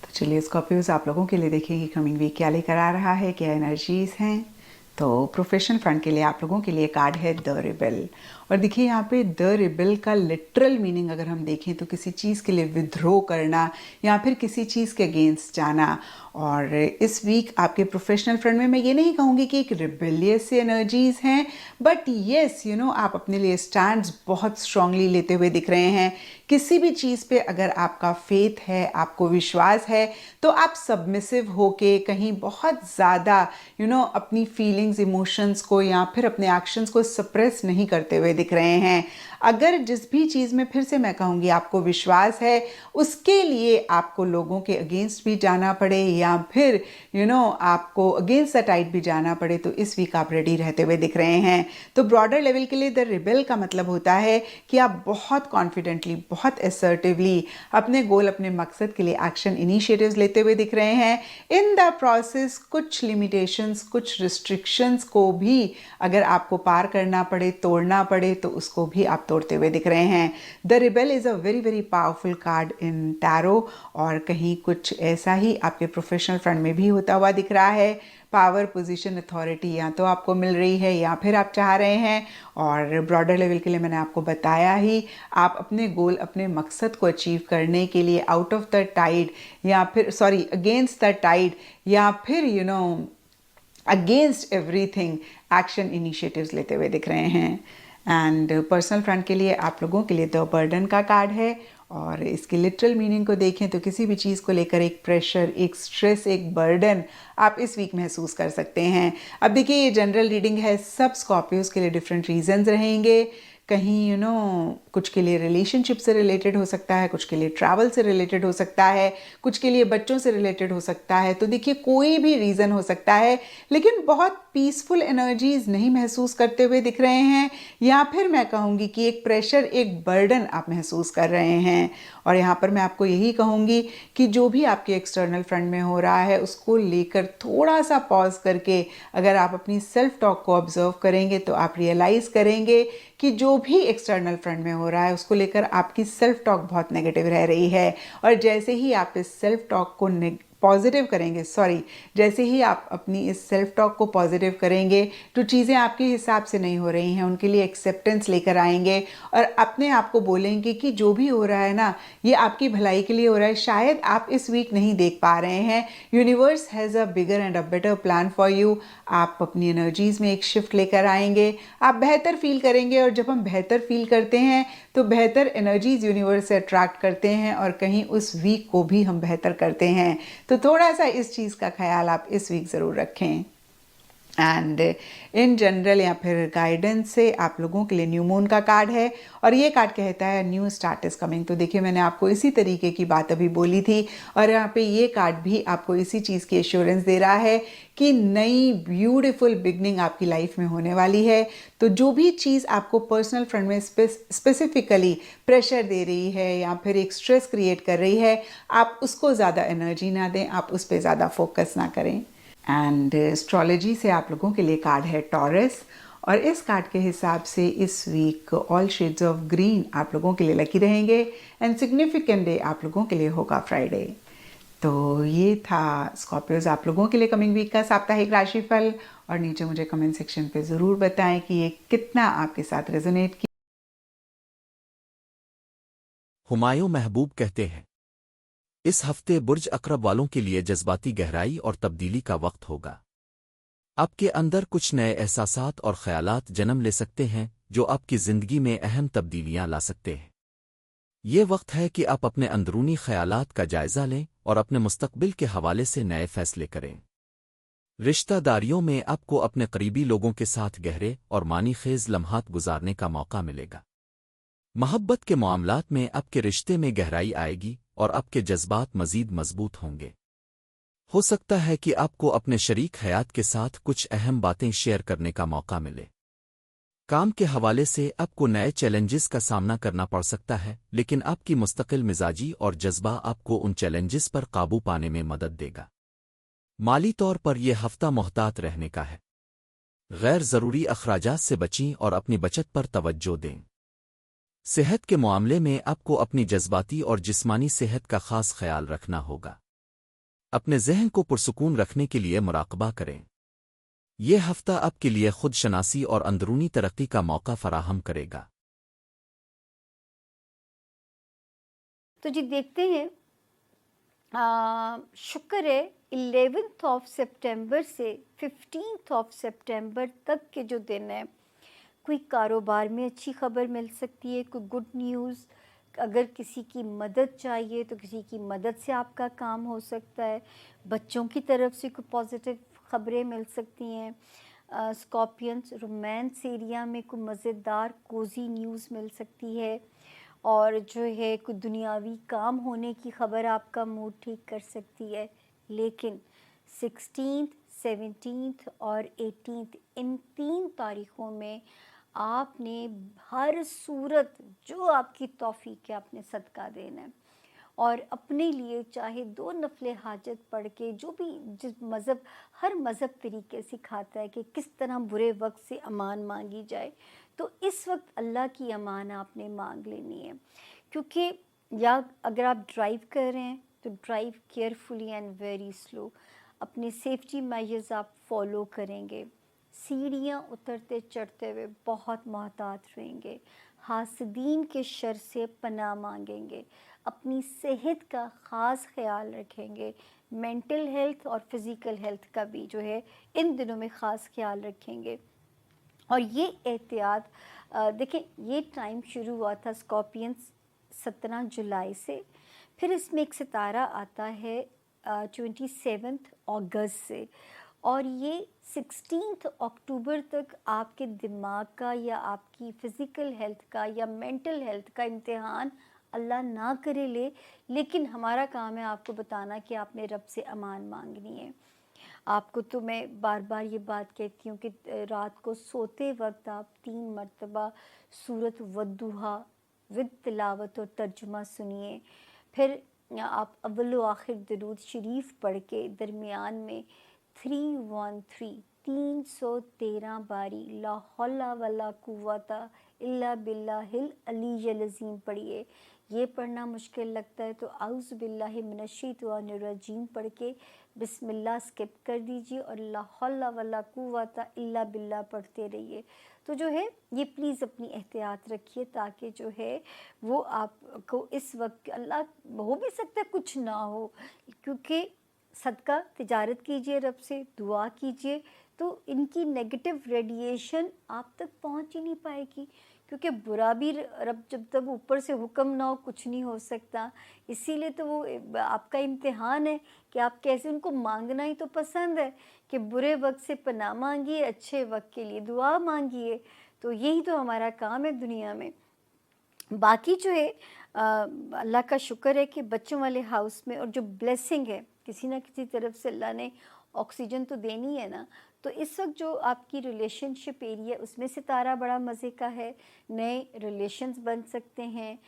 तो चलिए स्कॉर्पियोज, आप लोगों के लिए देखेंगे कमिंग वीक क्या लेकर आ रहा है, क्या एनर्जीज हैं। तो प्रोफेशनल फ्रंट के लिए आप लोगों के लिए कार्ड है द रिबेल। और देखिए यहाँ पे द रिबेल का लिटरल मीनिंग अगर हम देखें तो किसी चीज़ के लिए विद्रोह करना या फिर किसी चीज़ के अगेंस्ट जाना। और इस वीक आपके प्रोफेशनल फ्रंट में मैं ये नहीं कहूँगी कि एक रिबेलियस एनर्जीज हैं, बट येस आप अपने लिए स्टैंड्स बहुत स्ट्रांगली लेते हुए दिख रहे हैं। किसी भी चीज़ पे अगर आपका फेथ है, आपको विश्वास है, तो आप सबमिसिव होके कहीं बहुत ज़्यादा अपनी फीलिंग्स, इमोशंस को या फिर अपने एक्शंस को सप्रेस नहीं करते हुए दिख रहे हैं। अगर जिस भी चीज़ में फिर से मैं कहूँगी आपको विश्वास है, उसके लिए आपको लोगों के अगेंस्ट भी जाना पड़े या फिर आपको अगेंस्ट द टाइड भी जाना पड़े, तो इस वीक आप रेडी रहते हुए दिख रहे हैं। तो ब्रॉडर लेवल के लिए द रिबेल का मतलब होता है कि आप बहुत कॉन्फिडेंटली, बहुत असर्टिवली अपने गोल, अपने मकसद के लिए एक्शन इनिशिएटिव्स लेते हुए दिख रहे हैं। इन द प्रोसेस कुछ लिमिटेशंस, कुछ रिस्ट्रिक्शंस को भी अगर आपको पार करना पड़े, तोड़ना पड़े, तो उसको भी आप तोड़ते हुए दिख रहे हैं। The rebel is a very very powerful card in tarot, और कहीं कुछ ऐसा ही आपके प्रोफेशनल फ्रंट में भी होता हुआ दिख रहा है। पावर, पोजीशन, अथॉरिटी या तो आपको मिल रही है या फिर आप चाह रहे हैं। और ब्रॉडर लेवल के लिए मैंने आपको बताया ही, आप अपने गोल, अपने मकसद को अचीव करने के लिए आउट ऑफ द टाइड या फिर अगेंस्ट द टाइड या फिर अगेंस्ट एवरीथिंग एक्शन इनिशिएटिव्स लेते हुए दिख रहे हैं। एंड पर्सनल फ्रंट के लिए आप लोगों के लिए द बर्डन का कार्ड है, और इसके लिटरल मीनिंग को देखें तो किसी भी चीज़ को लेकर एक प्रेशर, एक स्ट्रेस, एक बर्डन आप इस वीक महसूस कर सकते हैं। अब देखिए, ये जनरल रीडिंग है, सब स्कॉर्पियोज के लिए डिफरेंट रीजंस रहेंगे। कहीं कुछ के लिए रिलेशनशिप से रिलेटेड हो सकता है, कुछ के लिए ट्रैवल से रिलेटेड हो सकता है, कुछ के लिए बच्चों से रिलेटेड हो सकता है। तो देखिए, कोई भी रीज़न हो सकता है, लेकिन बहुत पीसफुल एनर्जीज नहीं महसूस करते हुए दिख रहे हैं, या फिर मैं कहूँगी कि एक प्रेशर, एक बर्डन आप महसूस कर रहे हैं। और यहाँ पर मैं आपको यही कहूँगी कि जो भी आपके एक्सटर्नल फ्रंट में हो रहा है, उसको लेकर थोड़ा सा पॉज करके अगर आप अपनी सेल्फ टॉक को ऑब्जर्व करेंगे, तो आप रियलाइज़ करेंगे कि जो भी एक्सटर्नल फ्रंट में हो रहा है उसको लेकर आपकी सेल्फ टॉक बहुत नेगेटिव रह रही है। और जैसे ही आप इस सेल्फ टॉक को पॉजिटिव करेंगे, जैसे ही आप अपनी इस सेल्फ टॉक को पॉजिटिव करेंगे, जो चीज़ें आपके हिसाब से नहीं हो रही हैं उनके लिए एक्सेप्टेंस लेकर आएंगे और अपने आप को बोलेंगे कि जो भी हो रहा है ना, ये आपकी भलाई के लिए हो रहा है। शायद आप इस वीक नहीं देख पा रहे हैं, universe has a bigger and a better plan for you. आप अपनी एनर्जीज़ में एक शिफ्ट लेकर आएंगे, आप बेहतर फील करेंगे, और जब हम बेहतर फील करते हैं तो बेहतर एनर्जीज यूनिवर्स से अट्रैक्ट करते हैं, और कहीं उस वीक को भी हम बेहतर करते हैं। तो थोड़ा सा इस चीज़ का ख्याल आप इस वीक ज़रूर रखें। एंड इन जनरल या फिर गाइडेंस से आप लोगों के लिए न्यू मून का कार्ड है, और ये कार्ड कहता है न्यू स्टार्ट इज कमिंग। तो देखिए, मैंने आपको इसी तरीके की बात अभी बोली थी, और यहाँ पे ये कार्ड भी आपको इसी चीज़ की एश्योरेंस दे रहा है कि नई ब्यूटीफुल बिगनिंग आपकी लाइफ में होने वाली है। तो जो भी चीज़ आपको पर्सनल फ्रंट में स्पेसिफिकली प्रेशर दे रही है या फिर एक स्ट्रेस क्रिएट कर रही है, आप उसको ज़्यादा एनर्जी ना दें, आप उस पर ज़्यादा फोकस ना करें। एंड एस्ट्रोलॉजी से आप लोगों के लिए कार्ड है टॉरस, और इस कार्ड के हिसाब से इस week all shades of green आप लोगों के लिए लकी रहेंगे, एंड सिग्निफिकेंट डे आप लोगों के लिए होगा फ्राइडे। तो ये था स्कॉर्पियोज आप लोगों के लिए कमिंग वीक का साप्ताहिक राशिफल, और नीचे मुझे कमेंट सेक्शन पे ज़रूर बताएं कि ये कितना आपके साथ रेजोनेट किया। हुमायूं महबूब कहते हैं, इस हफ्ते बुर्ज अकरब वालों के लिए जज्बाती गहराई और तब्दीली का वक्त होगा। आपके अंदर कुछ नए एहसासात और ख्यालात जन्म ले सकते हैं जो आपकी ज़िंदगी में अहम तब्दीलियां ला सकते हैं। ये वक्त है कि आप अपने अंदरूनी ख्यालात का जायज़ा लें और अपने मुस्तकबिल के हवाले से नए फैसले करें। रिश्तेदारियों में आपको अपने करीबी लोगों के साथ गहरे और मानी खेज लम्हात गुजारने का मौका मिलेगा। मोहब्बत के मामलात में आपके रिश्ते में गहराई आएगी और आपके जज्बात मज़ीद मजबूत होंगे। हो सकता है कि आपको अपने शरीक हयात के साथ कुछ अहम बातें शेयर करने का मौका मिले। काम के हवाले से आपको नए चैलेंजेस का सामना करना पड़ सकता है, लेकिन आपकी मुस्तकिल मिजाजी और जज्बा आपको उन चैलेंजेस पर काबू पाने में मदद देगा। माली तौर पर यह हफ्ता मोहतात रहने का है। गैर ज़रूरी अखराजात से बचें और अपनी बचत पर तवज्जो दें। सेहत के मामले में आपको अपनी जज्बाती और जिस्मानी सेहत का खास ख्याल रखना होगा। अपने जहन को पुरसुकून रखने के लिए मुराकबा करें। यह हफ्ता आपके लिए खुद शनासी और अंदरूनी तरक्की का मौका फराहम करेगा। तो जी देखते हैं, शुक्र है 11th ऑफ सितंबर से 15th ऑफ सितंबर तक के जो दिन है, कोई कारोबार में अच्छी खबर मिल सकती है, कोई गुड न्यूज़। अगर किसी की मदद चाहिए तो किसी की मदद से आपका काम हो सकता है। बच्चों की तरफ से कोई पॉजिटिव खबरें मिल सकती हैं। स्कॉर्पियंस, रोमांस एरिया में कोई मज़ेदार कोज़ी न्यूज़ मिल सकती है। और जो है कोई दुनियावी काम होने की ख़बर आपका मूड ठीक कर सकती है। लेकिन 16th, 17th और 18th, इन 3 तारीख़ों में आपने हर सूरत जो आपकी तौफीक है आपने सदका देना है। और अपने लिए चाहे 2 नफले हाजत पढ़ के, जो भी जिस मज़हब, हर मज़हब तरीके सिखाता है कि किस तरह बुरे वक्त से अमान मांगी जाए, तो इस वक्त अल्लाह की अमान आपने मांग लेनी है। क्योंकि या अगर आप ड्राइव कर रहे हैं तो drive carefully and very slow. अपने सेफ्टी मेजर्स आप फॉलो करेंगे। सीढ़ियाँ उतरते चढ़ते हुए बहुत मोहतात रहेंगे। हासदीन के शर से पनाह मांगेंगे। अपनी सेहत का ख़ास ख्याल रखेंगे। मेंटल हेल्थ और फिज़िकल हेल्थ का भी जो है इन दिनों में ख़ास ख्याल रखेंगे। और ये एहतियात, देखें, ये टाइम शुरू हुआ था स्कॉर्पियंस 17 जुलाई से। फिर इसमें एक सितारा आता है 27 अगस्त से, और ये 16 अक्टूबर तक आपके दिमाग का या आपकी फ़िज़िकल हेल्थ का या मेंटल हेल्थ का इम्तिहान अल्लाह ना करे ले। लेकिन हमारा काम है आपको बताना कि आपने रब से अमान मांगनी है। आपको तो मैं बार बार ये बात कहती हूँ कि रात को सोते वक्त आप 3 मरतबा सूरत वद्दुहा विद तिलावत और तर्जुमा सुनिए। फिर आप अव्वल व आखिर दरूद शरीफ पढ़ के दरमियान में 313 313 बारी ला हौला वला कुव्वता इल्ला बिल्लाहिल अलीय्यिल अज़ीम पढ़िए। ये पढ़ना मुश्किल लगता है तो आउज़ु बिल्लाहि मिनश्शैतानिर रजीम पढ़ के बिस्मिल्लाह स्किप कर दीजिए और ला हौला वला कुव्वता इल्ला बिल्लाह पढ़ते रहिए। तो जो है ये प्लीज़ अपनी एहतियात रखिए, ताकि जो है वो आपको इस वक्त, अल्लाह हो भी सकता है कुछ ना हो, क्योंकि सदका तिजारत कीजिए, रब से दुआ कीजिए, तो इनकी नेगेटिव रेडिएशन आप तक पहुंच ही नहीं पाएगी। क्योंकि बुरा भी रब जब तक ऊपर से हुक्म ना हो कुछ नहीं हो सकता। इसीलिए तो वो आपका इम्तिहान है कि आप कैसे, उनको मांगना ही तो पसंद है कि बुरे वक्त से पनाह मांगिए, अच्छे वक्त के लिए दुआ मांगिए। तो यही तो हमारा काम है दुनिया में। बाकी जो है अल्लाह का शुक्र है कि बच्चों वाले हाउस में, और जो ब्लेसिंग है किसी ना किसी तरफ से अल्लाह ने ऑक्सीजन तो देनी है ना। तो इस वक्त जो आपकी रिलेशनशिप एरिया, उसमें सितारा बड़ा मज़े का है। नए रिलेशंस बन सकते हैं।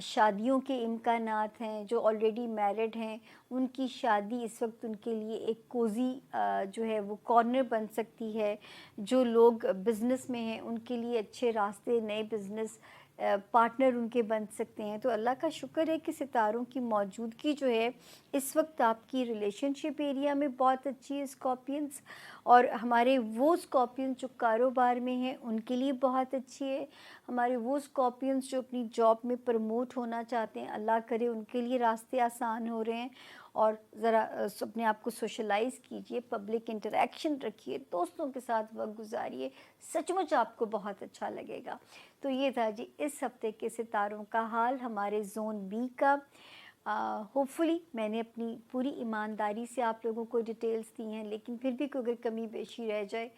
शादियों के इम्कानात हैं। जो ऑलरेडी मैरिड हैं उनकी शादी इस वक्त उनके लिए एक कोज़ी जो है वो कॉर्नर बन सकती है। जो लोग बिज़नेस में हैं उनके लिए अच्छे रास्ते, नए बिज़नेस पार्टनर उनके बन सकते हैं। तो अल्लाह का शुक्र है कि सितारों की मौजूदगी जो है इस वक्त आपकी रिलेशनशिप एरिया में बहुत अच्छी है स्कॉर्पियंस। और हमारे वो स्कॉर्पियंस जो कारोबार में हैं उनके लिए बहुत अच्छी है। हमारे वो स्कॉर्पियंस जो अपनी जॉब में प्रमोट होना चाहते हैं, अल्लाह करे उनके लिए रास्ते आसान हो रहे हैं। और ज़रा अपने आप को सोशलाइज़ कीजिए, पब्लिक इंटरेक्शन रखिए, दोस्तों के साथ वक्त गुजारिए, सचमुच आपको बहुत अच्छा लगेगा। तो ये था जी इस हफ्ते के सितारों का हाल हमारे ज़ोन बी का। होपफुली मैंने अपनी पूरी ईमानदारी से आप लोगों को डिटेल्स दी हैं, लेकिन फिर भी कोई अगर कमी बेशी रह जाए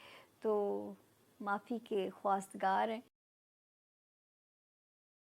तो माफ़ी के ख्वास्तगार हैं।